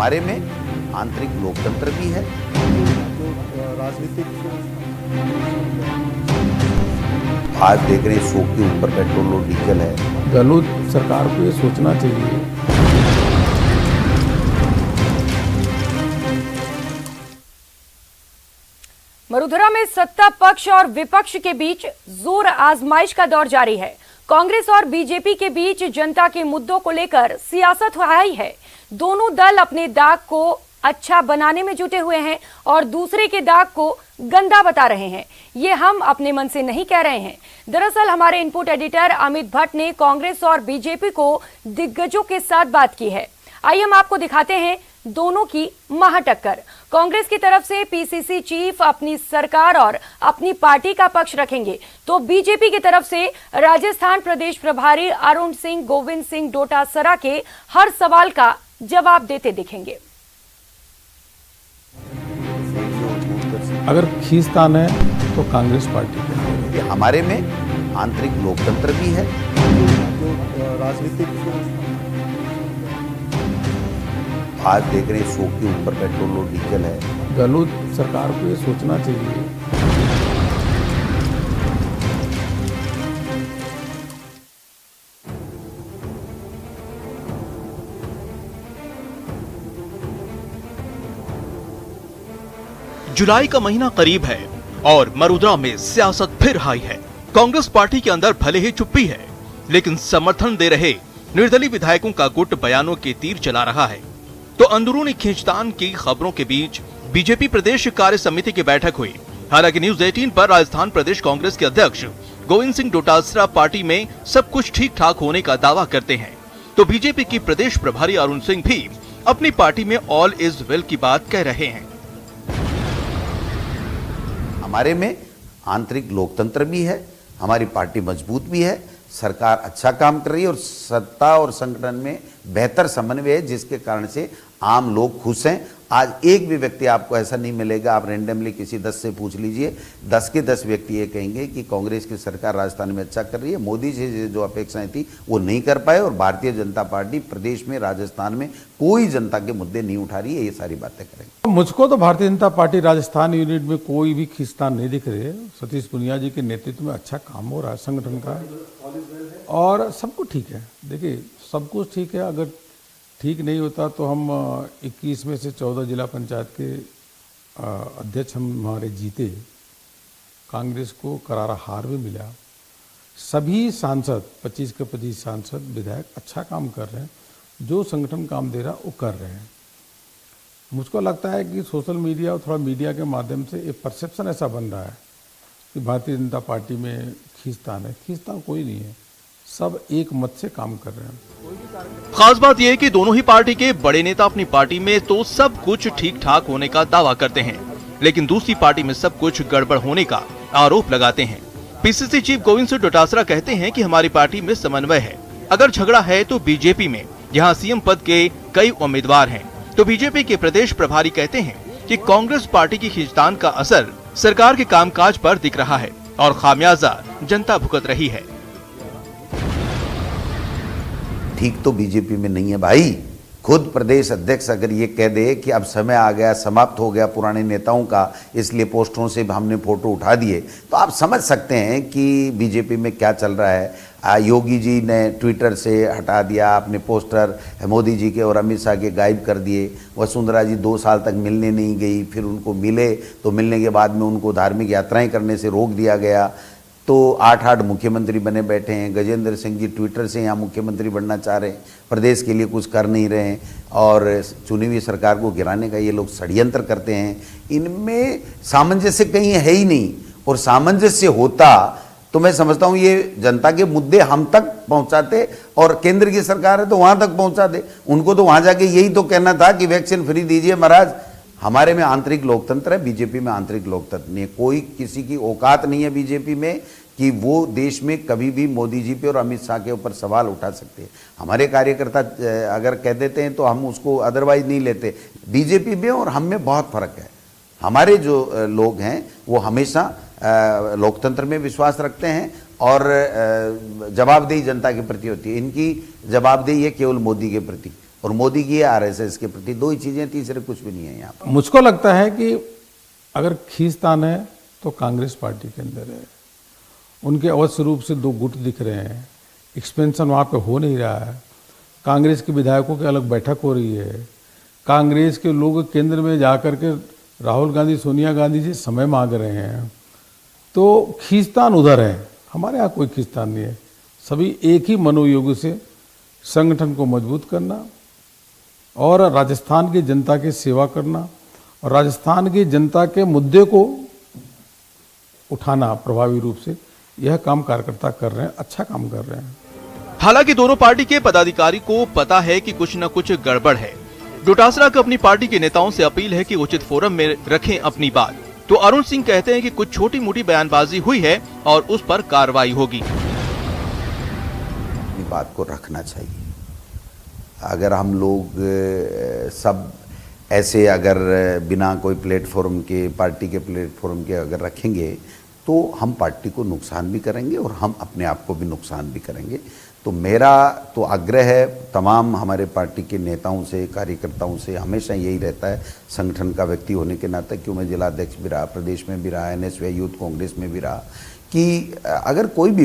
हमारे में आंतरिक लोकतंत्र भी है। राजनीतिक आज देख रहे हैं 100 के ऊपर पेट्रोल और डीजल है। गहलोत सरकार को ये सोचना चाहिए। मरुधरा में सत्ता पक्ष और विपक्ष के बीच जोर आजमाइश का दौर जारी है। कांग्रेस और बीजेपी के बीच जनता के मुद्दों को लेकर सियासत हाई है। दोनों दल अपने दाग को अच्छा बनाने में जुटे हुए हैं और दूसरे के दाग को गंदा बता रहे हैं। ये हम अपने मन से नहीं कह रहे हैं। दरअसल हमारे इनपुट एडिटर अमित भट्ट ने कांग्रेस और बीजेपी को दिग्गजों के साथ बात की है। आइए हम आपको दिखाते हैं दोनों की महाटक्कर। कांग्रेस की तरफ से पीसीसी चीफ अपनी सरकार और अपनी पार्टी का पक्ष रखेंगे, तो बीजेपी की तरफ से राजस्थान प्रदेश प्रभारी अरुण सिंह गोविंद सिंह डोटासरा के हर सवाल का जवाब देते दिखेंगे। अगर खींचतान है तो कांग्रेस पार्टी के ये हमारे में आंतरिक लोकतंत्र भी है। राजनीतिक आज देख रहे हैं 100 के ऊपर पेट्रोल और डीजल है। गहलोत सरकार को ये सोचना चाहिए। जुलाई का महीना करीब है और मरुधरा में सियासत फिर हाई है। कांग्रेस पार्टी के अंदर भले ही चुप्पी है, लेकिन समर्थन दे रहे निर्दलीय विधायकों का गुट बयानों के तीर चला रहा है। तो अंदरूनी खींचतान की खबरों के बीच बीजेपी प्रदेश कार्य समिति की बैठक हुई। हालांकि न्यूज 18 पर राजस्थान प्रदेश कांग्रेस के अध्यक्ष गोविंद सिंह डोटासरा पार्टी में सब कुछ ठीक ठाक होने का दावा करते हैं, तो बीजेपी की प्रदेश प्रभारी अरुण सिंह भी अपनी पार्टी में ऑल इज वेल की बात कह रहे हैं। हमारे में आंतरिक लोकतंत्र भी है, हमारी पार्टी मजबूत भी है, सरकार अच्छा काम कर रही है और सत्ता और संगठन में बेहतर समन्वय है, जिसके कारण से आम लोग खुश हैं। आज एक भी व्यक्ति आपको ऐसा नहीं मिलेगा, आप रेंडमली किसी 10 से पूछ लीजिए, 10 के 10 व्यक्ति ये कहेंगे कि कांग्रेस की सरकार राजस्थान में अच्छा कर रही है। मोदी से जो अपेक्षाएं थी वो नहीं कर पाए और भारतीय जनता पार्टी प्रदेश में राजस्थान में कोई जनता के मुद्दे नहीं उठा रही है। ये सारी बातें करेंगे। मुझको तो भारतीय जनता पार्टी राजस्थान यूनिट में कोई भी खींचतान नहीं दिख रहे। सतीश पुनिया जी के नेतृत्व में अच्छा काम हो रहा है संगठन का और सब कुछ ठीक है। देखिए सब कुछ ठीक है। अगर ठीक नहीं होता तो हम 21 में से 14 जिला पंचायत के अध्यक्ष हमारे जीते, कांग्रेस को करारा हार भी मिला। सभी सांसद 25 के 25 सांसद विधायक अच्छा काम कर रहे हैं, जो संगठन काम दे रहा वो कर रहे हैं। मुझको लगता है कि सोशल मीडिया और थोड़ा मीडिया के माध्यम से एक परसेप्शन ऐसा बन रहा है कि भारतीय जनता पार्टी में खींचतान है। खींचतान कोई नहीं है, सब एक मत से काम कर रहे हैं। खास बात यह है कि दोनों ही पार्टी के बड़े नेता अपनी पार्टी में तो सब कुछ ठीक ठाक होने का दावा करते हैं, लेकिन दूसरी पार्टी में सब कुछ गड़बड़ होने का आरोप लगाते हैं। पीसीसी चीफ गोविंद सिंह डोटासरा कहते हैं कि हमारी पार्टी में समन्वय है। अगर झगड़ा है तो बीजेपी में, जहां सीएम पद के कई उम्मीदवार हैं। तो बीजेपी के प्रदेश प्रभारी कहते हैं कि कांग्रेस पार्टी की खींचतान का असर सरकार के कामकाज पर दिख रहा है और खामियाजा जनता भुगत रही है। ठीक तो बीजेपी में नहीं है भाई। खुद प्रदेश अध्यक्ष अगर ये कह दे कि अब समय आ गया, समाप्त हो गया पुराने नेताओं का, इसलिए पोस्टरों से हमने फोटो उठा दिए, तो आप समझ सकते हैं कि बीजेपी में क्या चल रहा है। योगी जी ने ट्विटर से हटा दिया अपने पोस्टर, मोदी जी के और अमित शाह के गायब कर दिए। वसुंधरा जी 2 साल तक मिलने नहीं गई, फिर उनको मिले तो मिलने के बाद में उनको धार्मिक यात्राएं करने से रोक दिया गया। तो 8 मुख्यमंत्री बने बैठे हैं। गजेंद्र सिंह जी ट्विटर से यहाँ मुख्यमंत्री बनना चाह रहे हैं, प्रदेश के लिए कुछ कर नहीं रहे हैं और चुनी हुई सरकार को गिराने का ये लोग षड्यंत्र करते हैं। इनमें सामंजस्य कहीं है ही नहीं, और सामंजस्य होता तो मैं समझता हूँ ये जनता के मुद्दे हम तक पहुँचाते और केंद्र की सरकार है तो वहाँ तक पहुँचा दे। उनको तो वहाँ जाके यही तो कहना था कि वैक्सीन फ्री दीजिए महाराज। हमारे में आंतरिक लोकतंत्र है, बीजेपी में आंतरिक लोकतंत्र नहीं है। कोई किसी की औकात नहीं है बीजेपी में कि वो देश में कभी भी मोदी जी पे और अमित शाह के ऊपर सवाल उठा सकते हैं। हमारे कार्यकर्ता अगर कह देते हैं तो हम उसको अदरवाइज नहीं लेते। बीजेपी में और हम में बहुत फर्क है। हमारे जो लोग हैं वो हमेशा लोकतंत्र में विश्वास रखते हैं और जवाबदेही जनता के प्रति होती है। इनकी जवाबदेही है केवल मोदी के प्रति। और मोदी की है आरएसएस के प्रति। दो ही चीजें, तीसरे कुछ भी नहीं है यहाँ पर। मुझको लगता है कि अगर खींचतान है तो कांग्रेस पार्टी के अंदर है। उनके अवश्य रूप से दो गुट दिख रहे हैं, एक्सपेंशन वहाँ पे हो नहीं रहा है, कांग्रेस के विधायकों की अलग बैठक हो रही है, कांग्रेस के लोग केंद्र में जा कर के राहुल गांधी सोनिया गांधी से समय मांग रहे हैं, तो खींचतान उधर है। हमारे यहाँ कोई खींचतान नहीं है, सभी एक ही मनोयोग से संगठन को मजबूत करना और राजस्थान की जनता की सेवा करना और राजस्थान की जनता के मुद्दे को उठाना प्रभावी रूप से, यह काम कार्यकर्ता कर रहे हैं, अच्छा काम कर रहे हैं। हालांकि दोनों पार्टी के पदाधिकारी को पता है कि कुछ न कुछ गड़बड़ है। डोटासरा को अपनी पार्टी के नेताओं से अपील है कि उचित फोरम में रखें अपनी बात, तो अरुण सिंह कहते हैं कि कुछ छोटी मोटी बयानबाजी हुई है और उस पर कार्रवाई होगी। अपनी बात को रखना चाहिए। अगर हम लोग सब ऐसे अगर बिना कोई प्लेटफॉर्म के, पार्टी के प्लेटफॉर्म के अगर रखेंगे तो हम पार्टी को नुकसान भी करेंगे और हम अपने आप को भी नुकसान भी करेंगे। तो मेरा तो आग्रह है तमाम हमारे पार्टी के नेताओं से, कार्यकर्ताओं से, हमेशा यही रहता है, संगठन का व्यक्ति होने के नाते, क्यों मैं जिलाध्यक्ष भी रहा, प्रदेश में भी रहा, एनएसयूआई यूथ कांग्रेस में भी रहा, कि अगर कोई भी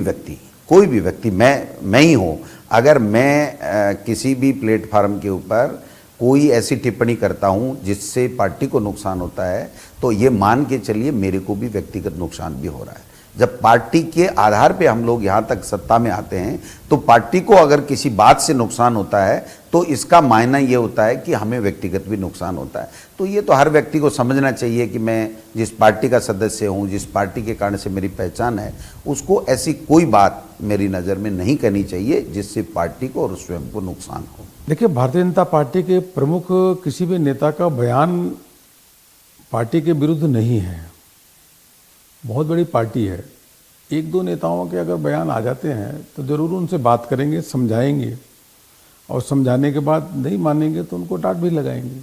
व्यक्ति मैं ही हूँ, अगर मैं किसी भी प्लेटफार्म के ऊपर कोई ऐसी टिप्पणी करता हूं जिससे पार्टी को नुकसान होता है, तो ये मान के चलिए मेरे को भी व्यक्तिगत नुकसान भी हो रहा है। जब पार्टी के आधार पे हम लोग यहाँ तक सत्ता में आते हैं, तो पार्टी को अगर किसी बात से नुकसान होता है तो इसका मायना ये होता है कि हमें व्यक्तिगत भी नुकसान होता है। तो ये तो हर व्यक्ति को समझना चाहिए कि मैं जिस पार्टी का सदस्य हूँ, जिस पार्टी के कारण से मेरी पहचान है, उसको ऐसी कोई बात मेरी नज़र में नहीं करनी चाहिए जिससे पार्टी को और स्वयं को नुकसान हो। देखिए, भारतीय जनता पार्टी के प्रमुख किसी भी नेता का बयान पार्टी के विरुद्ध नहीं है। बहुत बड़ी पार्टी है, एक दो नेताओं के अगर बयान आ जाते हैं तो जरूर उनसे बात करेंगे, समझाएंगे, और समझाने के बाद नहीं मानेंगे तो उनको डांट भी लगाएंगे।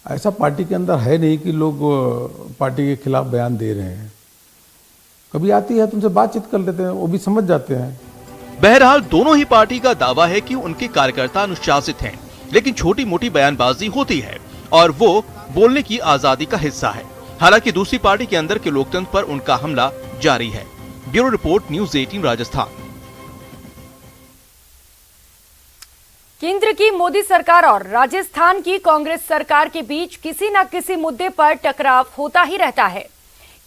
ऐसा पार्टी के अंदर है नहीं कि लोग पार्टी के खिलाफ बयान दे रहे हैं। कभी आती है तो उनसे बातचीत कर लेते हैं, वो भी समझ जाते हैं। बहरहाल दोनों ही पार्टी का दावा है कि उनके कार्यकर्ता अनुशासित हैं, लेकिन छोटी मोटी बयानबाजी होती है और वो बोलने की आजादी का हिस्सा है। हालांकि दूसरी पार्टी के अंदर के लोकतंत्र पर उनका हमला जारी है। Bureau report, news 18 Rajasthan. केंद्र की मोदी सरकार और राजस्थान की कांग्रेस सरकार के बीच किसी न किसी मुद्दे पर टकराव होता ही रहता है।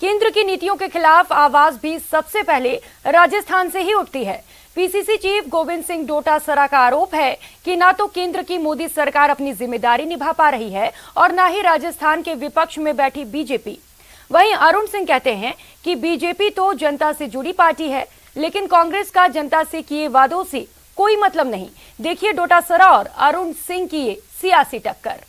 केंद्र की नीतियों के खिलाफ आवाज भी सबसे पहले राजस्थान से ही उठती है। पीसीसी चीफ गोविंद सिंह डोटासरा का आरोप है कि ना तो केंद्र की मोदी सरकार अपनी जिम्मेदारी निभा पा रही है और ना ही राजस्थान के विपक्ष में बैठी बीजेपी। वहीं अरुण सिंह कहते हैं कि बीजेपी तो जनता से जुड़ी पार्टी है, लेकिन कांग्रेस का जनता से किए वादों से कोई मतलब नहीं। देखिए डोटासरा और अरुण सिंह की ये सियासी टक्कर।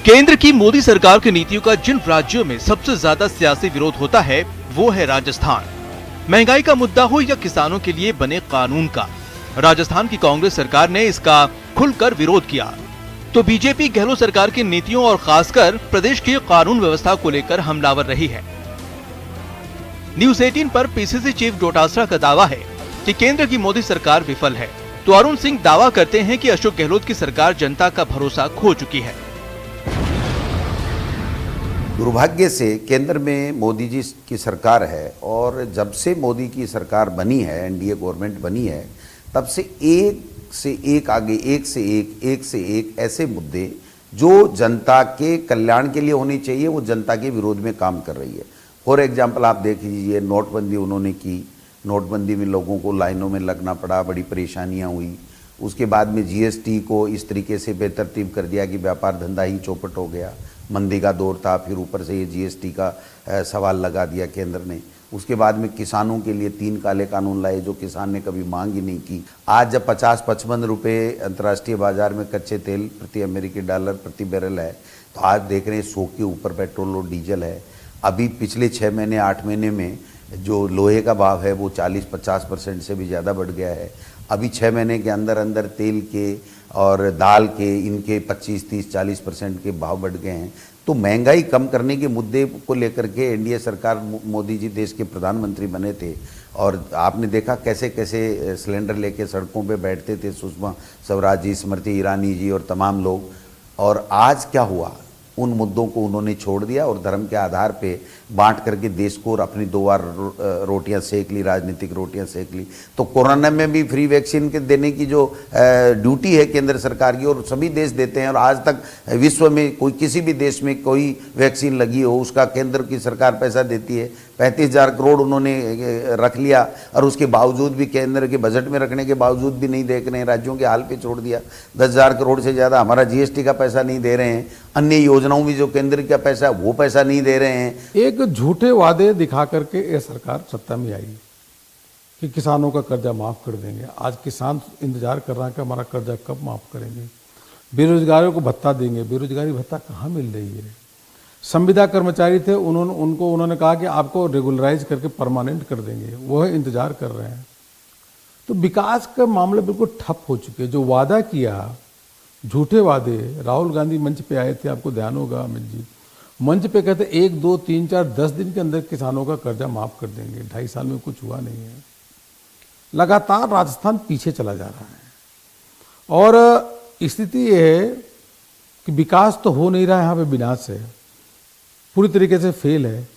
केंद्र की मोदी सरकार की नीतियों का जिन राज्यों में सबसे ज्यादा सियासी विरोध होता है वो है राजस्थान। महंगाई का मुद्दा हो या किसानों के लिए बने कानून का, राजस्थान की कांग्रेस सरकार ने इसका खुलकर विरोध किया, तो बीजेपी गहलोत सरकार की नीतियों और खासकर प्रदेश की कानून व्यवस्था को लेकर हमलावर रही है। न्यूज़ 18 पर पीसीसी चीफ डोटासरा का दावा है कि केंद्र की मोदी सरकार विफल है, तो अरुण सिंह दावा करते हैं कि अशोक गहलोत की सरकार जनता का भरोसा खो चुकी है। दुर्भाग्य से केंद्र में मोदी जी की सरकार है और जब से मोदी की सरकार बनी है, एनडीए गवर्नमेंट बनी है, तब से एक आगे एक से एक ऐसे मुद्दे जो जनता के कल्याण के लिए होनी चाहिए वो जनता के विरोध में काम कर रही है। फॉर एग्जाम्पल आप देख लीजिए, नोटबंदी उन्होंने की, नोटबंदी में लोगों को लाइनों में लगना पड़ा, बड़ी परेशानियां हुई। उसके बाद में जीएसटी को इस तरीके से बेतरतीब कर दिया कि व्यापार धंधा ही चौपट हो गया। मंदी का दौर था, फिर ऊपर से ये जीएसटी का सवाल लगा दिया केंद्र ने। उसके बाद में किसानों के लिए 3 काले कानून लाए जो किसान ने कभी मांग ही नहीं की। आज जब 50-55 रुपये अंतर्राष्ट्रीय बाजार में कच्चे तेल प्रति अमेरिकी डॉलर प्रति बैरल है, तो आज देख रहे हैं 100 के ऊपर पेट्रोल और डीजल है। अभी पिछले 6 महीने 8 महीने में जो लोहे का भाव है वो 40-50% से भी ज़्यादा बढ़ गया है। अभी 6 महीने के अंदर अंदर तेल के और दाल के इनके 25-30-40% के भाव बढ़ गए हैं। तो महंगाई कम करने के मुद्दे को लेकर के एनडीए सरकार, मोदी जी देश के प्रधानमंत्री बने थे और आपने देखा कैसे कैसे सिलेंडर लेके सड़कों पे बैठते थे सुषमा स्वराज जी, स्मृति ईरानी जी और तमाम लोग। और आज क्या हुआ, उन मुद्दों को उन्होंने छोड़ दिया और धर्म के आधार पे बांट करके देश को और अपनी 2 बार रोटियां सेक ली, राजनीतिक रोटियां सेक ली। तो कोरोना में भी फ्री वैक्सीन के देने की जो ड्यूटी है केंद्र सरकार की, और सभी देश देते हैं, और आज तक विश्व में कोई किसी भी देश में कोई वैक्सीन लगी हो उसका केंद्र की सरकार पैसा देती है। 35,000 करोड़ उन्होंने रख लिया और उसके बावजूद भी, केंद्र के बजट में रखने के बावजूद भी नहीं देख रहे हैं, राज्यों के हाल पे छोड़ दिया। 10,000 करोड़ से ज़्यादा हमारा जीएसटी का पैसा नहीं दे रहे हैं, अन्य योजनाओं में जो केंद्र का पैसा है वो पैसा नहीं दे रहे हैं। एक झूठे वादे दिखा करके ये सरकार सत्ता में आई कि किसानों का कर्जा माफ कर देंगे। आज किसान इंतजार कर रहा है कि हमारा कर्जा कब माफ करेंगे। बेरोजगारों को भत्ता देंगे, बेरोजगारी भत्ता कहाँ मिल रही है। संविदा कर्मचारी थे, उन्होंने कहा कि आपको रेगुलराइज करके परमानेंट कर देंगे, वह इंतजार कर रहे हैं। तो विकास का मामला बिल्कुल ठप हो चुके। जो वादा किया, झूठे वादे, राहुल गांधी मंच पे आए थे, आपको ध्यान होगा अमित जी, मंच पे कहते 1, 2, 3, 4, 10 दिन के अंदर किसानों का कर्जा माफ कर देंगे। 2.5 साल में कुछ हुआ नहीं है। लगातार राजस्थान पीछे चला जा रहा है और स्थिति ये है कि विकास तो हो नहीं रहा है, यहाँ पे विनाश है, पूरी तरीके से फेल है।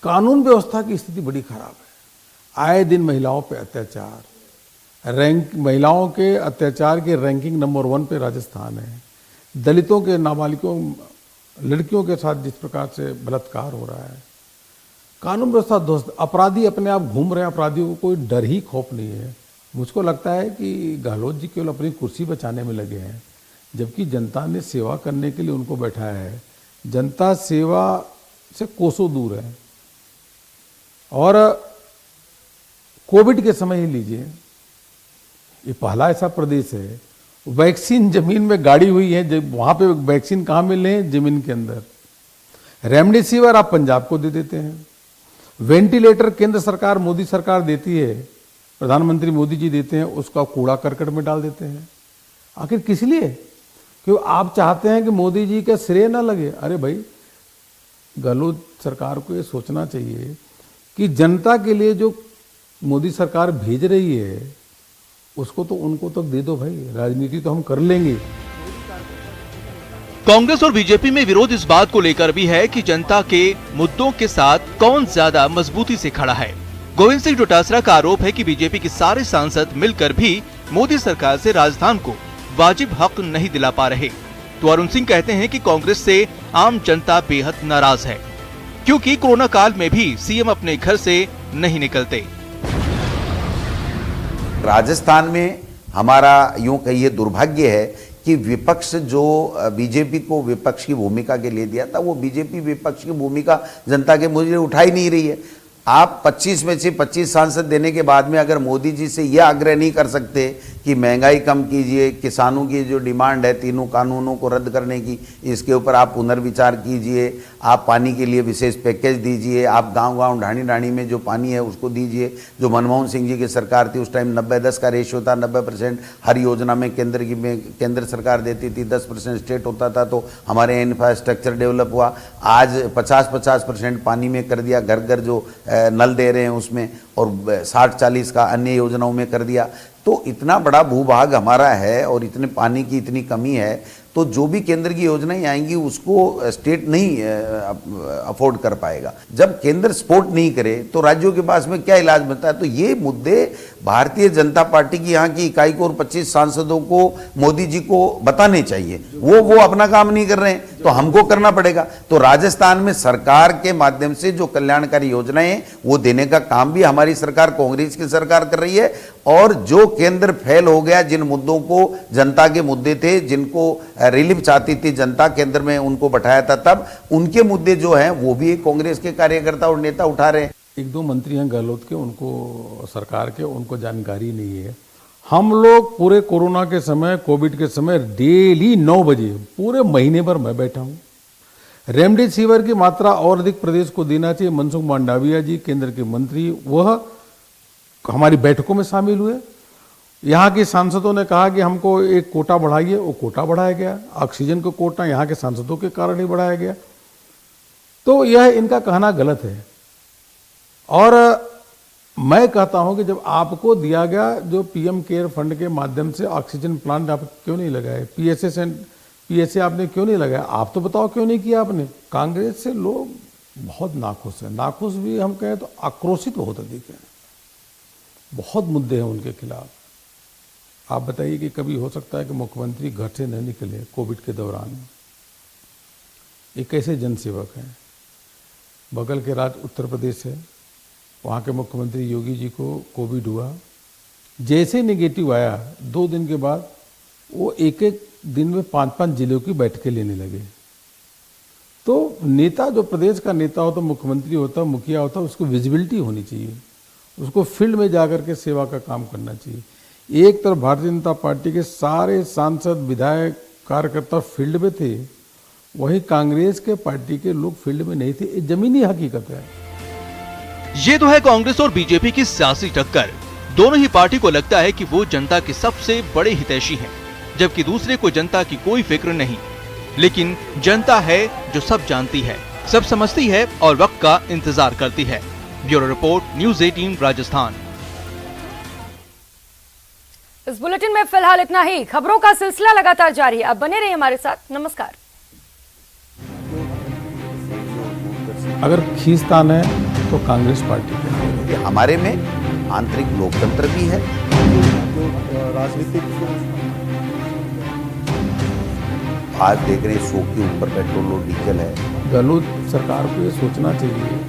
कानून व्यवस्था की स्थिति बड़ी खराब है। आए दिन महिलाओं पे अत्याचार, महिलाओं के अत्याचार के रैंकिंग नंबर 1 पे राजस्थान है। दलितों के नाबालिगों, लड़कियों के साथ जिस प्रकार से बलात्कार हो रहा है, कानून व्यवस्था ध्वस्त, अपराधी अपने आप घूम रहे हैं, अपराधियों को कोई डर ही खौफ नहीं है। मुझको लगता है कि गहलोत जी केवल अपनी कुर्सी बचाने में लगे हैं, जबकि जनता ने सेवा करने के लिए उनको बैठाया है। जनता सेवा से कोसों दूर है। और कोविड के समय ही लीजिए, ये पहला ऐसा प्रदेश है वैक्सीन जमीन में गाड़ी हुई है, जब वहां पे वैक्सीन कहाँ मिल रहे हैं, जमीन के अंदर। रेमडेसिविर आप पंजाब को दे देते हैं, वेंटिलेटर केंद्र सरकार, मोदी सरकार देती है, प्रधानमंत्री मोदी जी देते हैं, उसका कूड़ा करकट में डाल देते हैं। आखिर किस लिए? क्यों आप चाहते हैं कि मोदी जी का श्रेय ना लगे? अरे भाई, गहलोत सरकार को ये सोचना चाहिए कि जनता के लिए जो मोदी सरकार भेज रही है उसको तो उनको तो दे दो भाई, राजनीति तो हम कर लेंगे। कांग्रेस और बीजेपी में विरोध इस बात को लेकर भी है कि जनता के मुद्दों के साथ कौन ज्यादा मजबूती से खड़ा है। गोविंद सिंह डोटासरा का आरोप है कि बीजेपी के सारे सांसद मिलकर भी मोदी सरकार से राजस्थान को वाजिब हक नहीं दिला पा रहे। तो अरुण सिंह कहते हैं कि कांग्रेस से आम जनता बेहद नाराज है, क्योंकि कोरोना काल में भी सीएम अपने घर से नहीं निकलते। राजस्थान में हमारा यूं कहिए दुर्भाग्य है कि विपक्ष जो बीजेपी को विपक्ष की भूमिका के लिए दिया था, वो बीजेपी विपक्ष की भूमिका जनता के मुद्दे उठा ही नहीं रही है। आप 25 में से 25 सांसद देने के बाद में अगर मोदी जी से यह आग्रह नहीं कर सकते कि महंगाई कम कीजिए, किसानों की जो डिमांड है तीनों कानूनों को रद्द करने की, इसके ऊपर आप पुनर्विचार कीजिए, आप पानी के लिए विशेष पैकेज दीजिए, आप गांव-गांव ढाणी-ढाणी में जो पानी है उसको दीजिए। जो मनमोहन सिंह जी की सरकार थी उस टाइम 90-10 का रेशियो था, 90% हर योजना में केंद्र सरकार देती थी, 10% स्टेट होता था, तो हमारे इंफ्रास्ट्रक्चर डेवलप हुआ। आज 50-50% पानी में कर दिया, घर घर जो नल दे रहे हैं उसमें, और 60-40 का अन्य योजनाओं में कर दिया। तो इतना बड़ा भूभाग हमारा है और इतने पानी की इतनी कमी है, तो जो भी केंद्र की योजनाएं आएंगी उसको स्टेट नहीं अफोर्ड कर पाएगा। जब केंद्र सपोर्ट नहीं करे तो राज्यों के पास में क्या इलाज बनता है? तो ये मुद्दे भारतीय जनता पार्टी की यहाँ की इकाई को और 25 सांसदों को मोदी जी को बताने चाहिए। वो अपना काम नहीं कर रहे हैं तो हमको करना पड़ेगा। तो राजस्थान में सरकार के माध्यम से जो कल्याणकारी योजनाएं हैं वो देने का काम भी हमारी सरकार, कांग्रेस की सरकार कर रही है। और जो केंद्र फेल हो गया, जिन मुद्दों को जनता के मुद्दे थे, जिनको रिलीफ चाहती थी जनता, केंद्र में उनको बैठाया था, तब उनके मुद्दे जो हैं वो भी कांग्रेस के कार्यकर्ता और नेता उठा रहे हैं। 1-2 मंत्री हैं गहलोत के, उनको सरकार के, उनको जानकारी नहीं है। हम लोग पूरे कोरोना के समय, कोविड के समय डेली 9 बजे पूरे महीने भर मैं बैठा हूँ। रेमडेसिविर की मात्रा और अधिक प्रदेश को देना चाहिए। मनसुख मांडविया जी, केंद्र के मंत्री, वह हमारी बैठकों में शामिल हुए। यहाँ के सांसदों ने कहा कि हमको एक कोटा बढ़ाइए, वो कोटा बढ़ाया गया। ऑक्सीजन का कोटा यहाँ के सांसदों के कारण ही बढ़ाया गया। तो यह इनका कहना गलत है। और मैं कहता हूं कि जब आपको दिया गया जो पीएम केयर फंड के माध्यम से ऑक्सीजन प्लांट आप क्यों नहीं लगाए, पीएसए आपने क्यों नहीं लगाया, आप तो बताओ क्यों नहीं किया आपने। कांग्रेस से लोग बहुत नाखुश हैं, नाखुश भी हम कहें तो आक्रोशित बहुत अधिक है, बहुत मुद्दे हैं उनके खिलाफ। आप बताइए कि कभी हो सकता है कि मुख्यमंत्री घर से नहीं निकले कोविड के दौरान। ये कैसे जनसेवक हैं। बगल के राज्य उत्तर प्रदेश है, वहाँ के मुख्यमंत्री योगी जी को कोविड हुआ, जैसे नेगेटिव आया 2 दिन के बाद वो एक एक दिन में 5-5 जिलों की बैठकें लेने लगे। तो नेता, जो प्रदेश का नेता होता, मुख्यमंत्री होता, मुखिया होता, उसको विजिबिलिटी होनी चाहिए, उसको फील्ड में जाकर के सेवा का काम करना चाहिए। एक तरफ भारतीय जनता पार्टी के सारे सांसद, विधायक, कार्यकर्ता फील्ड में थे, वहीं कांग्रेस के पार्टी के लोग फील्ड में नहीं थे। ये जमीनी हकीकत है। ये तो है कांग्रेस और बीजेपी की सियासी टक्कर। दोनों ही पार्टी को लगता है कि वो जनता के सबसे बड़े हितैषी हैं, जबकि दूसरे को जनता की कोई फिक्र नहीं। लेकिन जनता है जो सब जानती है, सब समझती है और वक्त का इंतजार करती है। Bureau report, news 18 Rajasthan. इस बुलेटिन में फिलहाल इतना ही। खबरों का सिलसिला लगातार जारी है, अब बने रहिए हमारे साथ। नमस्कार। अगर खींचतान है तो कांग्रेस पार्टी के ये हमारे में आंतरिक लोकतंत्र भी है। राजनीतिक आज देख रहे हैं 100 के ऊपर पेट्रोल और डीजल है। गहलोत सरकार को ये सोचना चाहिए